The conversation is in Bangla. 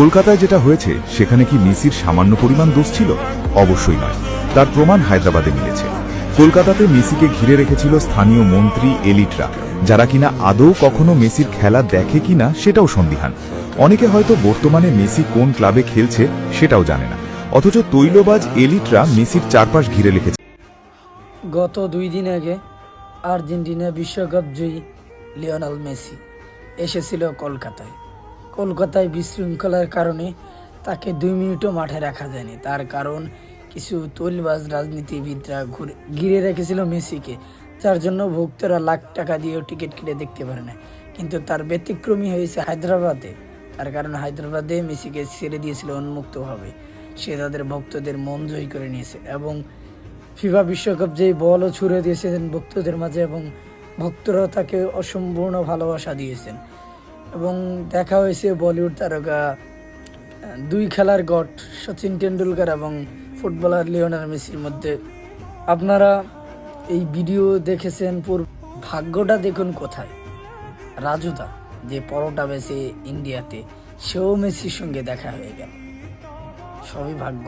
কলকাতায় যেটা হয়েছে সেখানে কি মেসির সামান্য পরিমাণ দোষ ছিল? অবশ্যই নয়। তার প্রমাণ হায়দ্রাবাদে মিলেছে। কলকাতাতে মেসিকে ঘিরে রেখেছিল স্থানীয় মন্ত্রী এলিটরা, যারা কিনা আদৌ কখনো মেসির খেলা দেখে কিনা সেটাও সন্দিহান। অনেকে হয়তো বর্তমানে মেসি কোন ক্লাবে খেলছে সেটাও জানে না, অথচ তৈলবাজ এলিটরা মেসির চারপাশ ঘিরে রেখেছে। গত 2 দিন আগে আর্জেন্টিনা বিশ্বকাপ জয়ী লিওনেল মেসি এসেছিল কলকাতায় বিশৃঙ্খলার কারণে তাকে 2 মিনিটও মাঠে রাখা যায়নি। তার কারণ কিছু তৈলবাজ রাজনীতিবিদরা ঘিরে রেখেছিল মেসিকে, যার জন্য ভক্তরা লাখ টাকা দিয়েও টিকিট কিনে দেখতে পারে না। কিন্তু তার ব্যতিক্রমী হয়েছে হায়দ্রাবাদে। তার কারণ হায়দ্রাবাদে মেসিকে ছেড়ে দিয়েছিল উন্মুক্তভাবে। সে তাদের ভক্তদের মন জয় করে নিয়েছে এবং ফিফা বিশ্বকাপ যেই বলও ছুড়ে দিয়েছেন ভক্তদের মাঝে, এবং ভক্তরাও তাকে অসম্পূর্ণ ভালোবাসা দিয়েছেন। এবং দেখা হয়েছে বলিউড তারকা 2 খেলার গট সচিন টেন্ডুলকার এবং ফুটবলার লিওনেল মেসির মধ্যে। আপনারা এই ভিডিও দেখেছেন, ভাগ্যটা দেখুন কোথায়। রাজুদা যে পরোটা বেচে ইন্ডিয়াতে, সেও মেসির সঙ্গে দেখা হয়ে গেল। সবই ভাগ্য।